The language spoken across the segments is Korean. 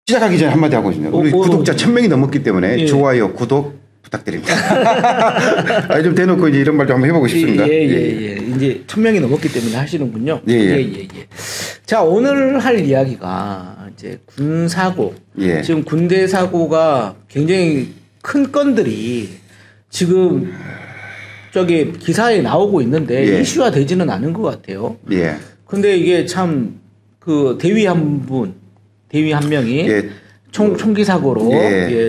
시작하기 전에 한마디 하고 있습니다. 우리 구독자 1000명이 넘었기 때문에 좋아요, 구독 부탁드립니다. 좀 대놓고 이제 이런 말 좀 한번 해보고 싶습니다. 이제 1000명이 넘었기 때문에 하시는군요. 자, 오늘 할 이야기가 이제 군사고. 지금 군대 사고가 굉장히 큰 건들이 지금 저기 기사에 나오고 있는데 이슈화 되지는 않은 것 같아요. 근데 이게 참 그 대위 한 명이 총기 사고로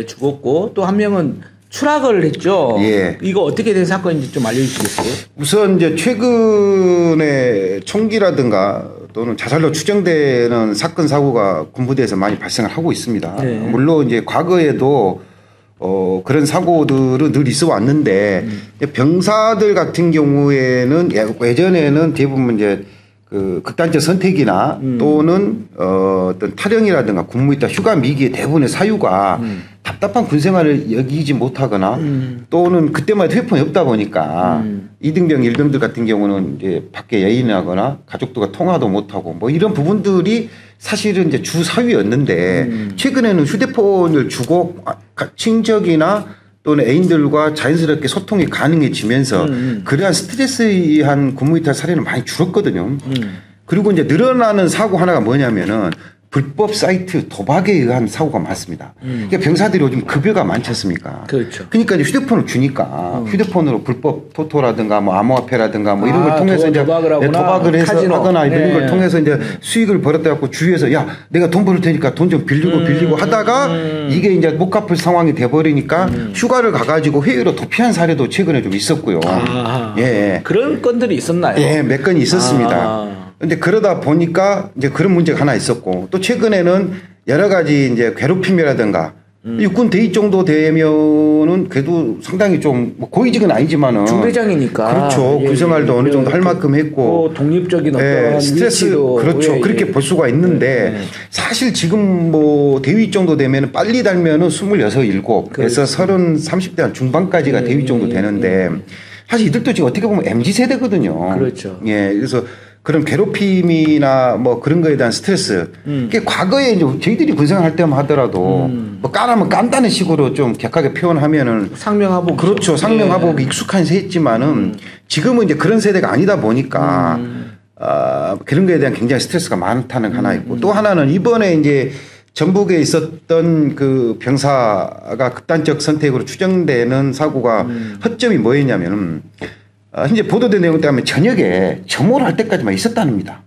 죽었고 또 한 명은 추락을 했죠. 이거 어떻게 된 사건인지 좀 알려주시겠어요? 우선 이제 최근에 총기라든가 또는 자살로 추정되는 사건 사고가 군부대에서 많이 발생을 하고 있습니다. 물론 이제 과거에도 그런 사고들은 늘 있어 왔는데 병사들 같은 경우에는 예전에는 대부분 이제 그 극단적 선택이나 또는 어떤 탈영이라든가 군무 있다 휴가 미기의 대부분의 사유가 답답한 군 생활을 여기지 못하거나 또는 그때만 해도 회폰이 없다 보니까 2등병 1병들 같은 경우는 이제 밖에 예인하거나 가족들과 통화도 못하고 뭐 이런 부분들이 사실은 이제 주 사유였는데 최근에는 휴대폰을 주고 친척이나 또는 애인들과 자연스럽게 소통이 가능해지면서 그러한 스트레스한 군무이탈 사례는 많이 줄었거든요. 그리고 이제 늘어나는 사고 하나가 뭐냐면은 불법 사이트 도박에 의한 사고가 많습니다. 그러니까 병사들이 요즘 급여가 많지 않습니까? 그렇죠. 그러니까 이제 휴대폰을 주니까 휴대폰으로 불법 토토라든가 뭐 암호화폐라든가 뭐 이런 걸 통해서 이제 도박을 해서 카지노. 하거나 이런 걸 통해서 이제 수익을 벌었다 갖고 주위에서 야 내가 돈 벌을 테니까 돈 좀 빌리고 하다가 이게 이제 못 갚을 상황이 돼버리니까 휴가를 가가지고 해외로 도피한 사례도 최근에 좀 있었고요. 그런 건들이 있었나요? 몇 건이 있었습니다. 근데 그러다 보니까 이제 그런 문제가 하나 있었고 또 최근에는 여러 가지 이제 괴롭힘이라든가 육군 대위 정도 되면은 그래도 상당히 좀 뭐 고위직은 아니지만은 중대장이니까 그렇죠. 군 생활도 어느 정도 할 만큼 했고 독립적인 어떤 스트레스 위치도 그렇죠. 그렇게 볼 수가 있는데 사실 지금 뭐 대위 정도 되면은 빨리 달면은 26, 7에서 30, 30대 한 중반까지가 대위 정도 되는데 사실 이들도 지금 어떻게 보면 MZ 세대거든요. 그렇죠. 그래서 그런 괴롭힘이나 뭐 그런 거에 대한 스트레스. 그게 과거에 이제 저희들이 군생활 때만 하더라도 뭐 까라면 깐다는 식으로 좀 격하게 표현하면은 상명하복. 그렇죠. 상명하복 익숙한 세했지만은 지금은 이제 그런 세대가 아니다 보니까 그런 거에 대한 굉장히 스트레스가 많다는 하나 있고 또 하나는 이번에 이제 전북에 있었던 그 병사가 극단적 선택으로 추정되는 사고가 허점이 뭐였냐면은 현재 보도된 내용 때문에 저녁에 점호를 할 때까지만 있었답니다.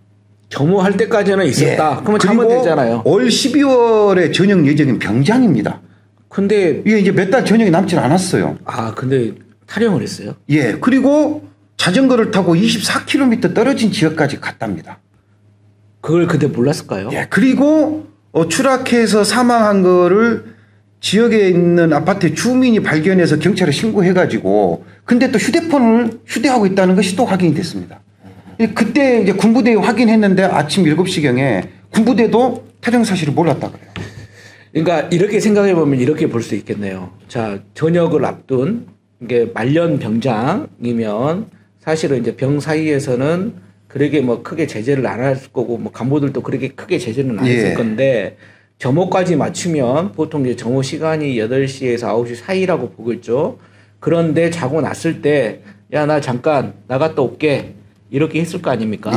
점호할 때까지는 있었다. 그러면 자면 되잖아요. 올 12월에 전역 예정인 병장입니다. 근데 이게 이제 몇 달 전역이 남질 않았어요. 근데 탈영을 했어요? 그리고 자전거를 타고 24km 떨어진 지역까지 갔답니다. 그걸 그때 몰랐을까요? 그리고 추락해서 사망한 거를 지역에 있는 아파트 주민이 발견해서 경찰에 신고해가지고 근데 또 휴대폰을 휴대하고 있다는 것이 또 확인이 됐습니다. 그때 이제 군부대에 확인했는데 아침 7시경에 군부대도 탈영 사실을 몰랐다 그래요. 그러니까 이렇게 생각해 보면 이렇게 볼 수 있겠네요. 자, 전역을 앞둔 이게 말년 병장이면 사실은 이제 병 사이에서는 그렇게 뭐 크게 제재를 안 할 거고 뭐 간부들도 그렇게 크게 제재는 안 했을 건데 점호까지 맞추면 보통 이제 점호 시간이 8시에서 9시 사이라고 보겠죠. 그런데 자고 났을 때 야, 나 잠깐 나갔다 올게 이렇게 했을 거 아닙니까?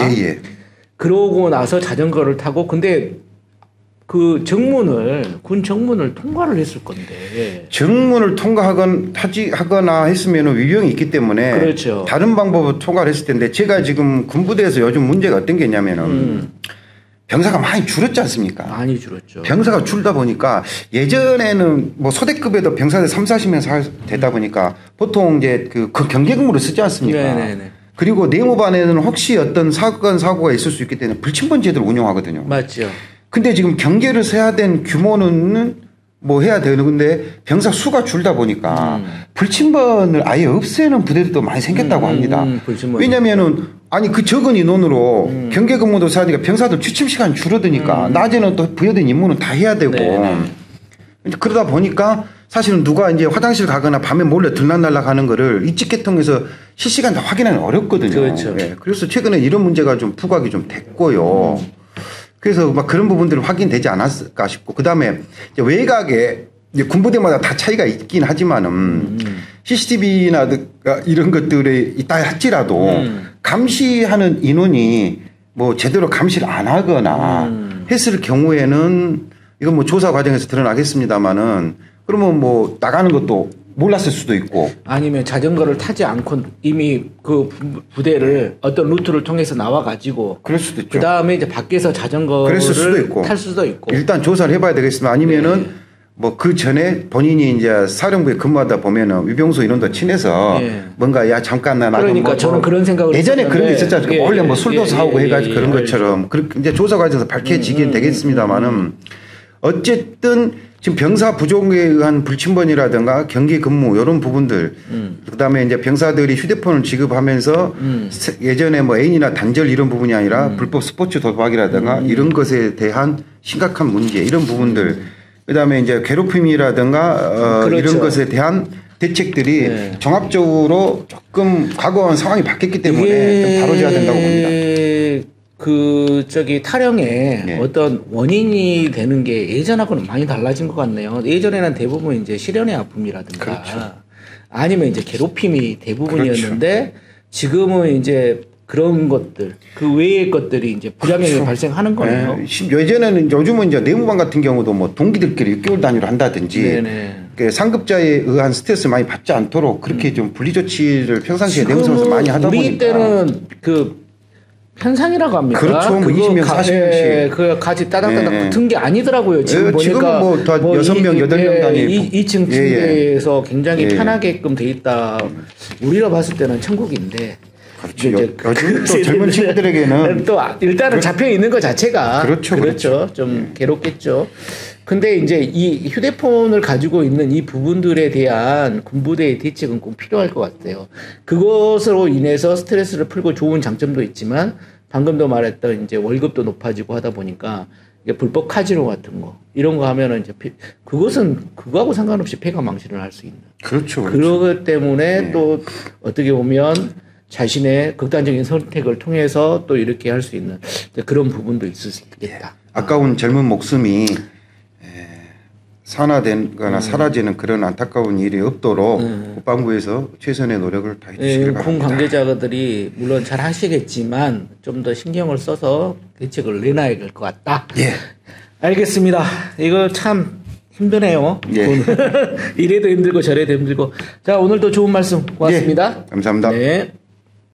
그러고 나서 자전거를 타고 근데 그 군 정문을 통과를 했을 건데 정문을 하거나 했으면 위험이 있기 때문에 그렇죠. 다른 방법으로 통과를 했을 텐데 제가 지금 군부대에서 요즘 문제가 어떤 게 있냐면은 병사가 많이 줄었지 않습니까? 많이 줄었죠. 병사가 줄다 보니까 예전에는 뭐 소대급에도 병사들 3, 40명 되다 보니까 보통 이제 그 경계근무를 쓰지 않습니까? 그리고 내무반에는 혹시 어떤 사고가 있을 수 있기 때문에 불침번 제도를 운영하거든요. 맞죠. 근데 지금 경계를 세야 된 규모는 뭐 해야 되는데 병사 수가 줄다 보니까 불침번을 아예 없애는 부대들도 많이 생겼다고 합니다. 왜냐면은 아니 그 적은 인원으로 경계 근무도 해야 되니까 병사들 취침 시간이 줄어드니까 낮에는 또 부여된 임무는 다 해야 되고 그러다 보니까 사실은 누가 이제 화장실 가거나 밤에 몰래 들락날락 하는 거를 이직계통에서 실시간 다 확인하기 어렵거든요. 그렇죠. 그래서 최근에 이런 문제가 좀 부각이 좀 됐고요. 그래서 막 그런 부분들이 확인되지 않았을까 싶고 그다음에 이제 외곽에 이제 군부대마다 다 차이가 있긴 하지만은 CCTV나 이런 것들이 있다 할지라도 감시하는 인원이 뭐 제대로 감시를 안 하거나 했을 경우에는 이건 뭐 조사 과정에서 드러나겠습니다만은 그러면 뭐 나가는 것도 몰랐을 수도 있고 아니면 자전거를 타지 않고 이미 그 부대를 어떤 루트를 통해서 나와 가지고 그럴 수도 있죠. 그다음에 이제 밖에서 자전거를 탈 수도 있고 일단 조사를 해봐야 되겠습니다. 아니면은 뭐 그 전에 본인이 이제 사령부에 근무하다 보면은 위병소 인원도 친해서 뭔가 야 잠깐 나 그러니까 뭐 저는 그런 생각을 예전에 그런 게 있었잖아요. 원래 뭐 술도 사오고 해가지고 그런 알죠. 것처럼 그렇게 이제 조사 과정에서 밝혀지긴 되겠습니다만은 어쨌든 지금 병사 부족에 의한 불침번이라든가 경기 근무 이런 부분들 그다음에 이제 병사들이 휴대폰을 지급하면서 예전에 뭐 애인이나 단절 이런 부분이 아니라 불법 스포츠 도박이라든가 이런 것에 대한 심각한 문제 이런 부분들 그다음에 이제 괴롭힘이라든가 그렇죠. 이런 것에 대한 대책들이 종합적으로 조금 과거와는 상황이 바뀌었기 때문에 좀 다뤄져야 된다고 봅니다. 타령의 어떤 원인이 되는 게 예전하고는 많이 달라진 것 같네요. 예전에는 대부분 이제 실연의 아픔이라든가 그렇죠. 아니면 이제 괴롭힘이 대부분이었는데 지금은 이제 그런 것들 그 외의 것들이 이제 부작용이 발생하는 거네요. 예전에는 요즘은 이제 내무반 같은 경우도 뭐 동기들끼리 6개월 단위로 한다든지 상급자에 의한 스트레스 많이 받지 않도록 그렇게 좀 분리 조치를 평상시에 내무성에서 많이 하다 보니까 우리 때는 그 편상이라고 합니까? 그렇죠. 뭐 20명, 40명씩. 그 같이 따닥따닥 붙은 게 아니더라고요. 지금 보니까 뭐 다 6명, 8명 단위 2층 침대에서 굉장히 편하게끔 돼 있다. 우리가 봤을 때는 천국인데. 그렇죠. 요즘 또 젊은 친구들에게는 또 일단은 잡혀 있는 것 자체가 그렇죠. 좀 괴롭겠죠. 근데 이제 이 휴대폰을 가지고 있는 이 부분들에 대한 군부대의 대책은 꼭 필요할 것 같아요. 그것으로 인해서 스트레스를 풀고 좋은 장점도 있지만 방금도 말했던 이제 월급도 높아지고 하다 보니까 이게 불법 카지노 같은 거 이런 거 하면은 이제 그것은 그거하고 상관없이 폐가 망신을 할 수 있는. 그렇죠. 그러기 때문에 또 어떻게 보면 자신의 극단적인 선택을 통해서 또 이렇게 할 수 있는 그런 부분도 있을 수 있겠다. 아까운 젊은 목숨이 산화되거나 사라지는 그런 안타까운 일이 없도록 국방부에서 최선의 노력을 다해 주시길 바랍니다. 군 관계자들이 물론 잘 하시겠지만 좀 더 신경을 써서 대책을 내놔야 될 것 같다. 알겠습니다. 이거 참 힘드네요. 이래도 힘들고 저래도 힘들고. 자, 오늘도 좋은 말씀 고맙습니다. 감사합니다. 네.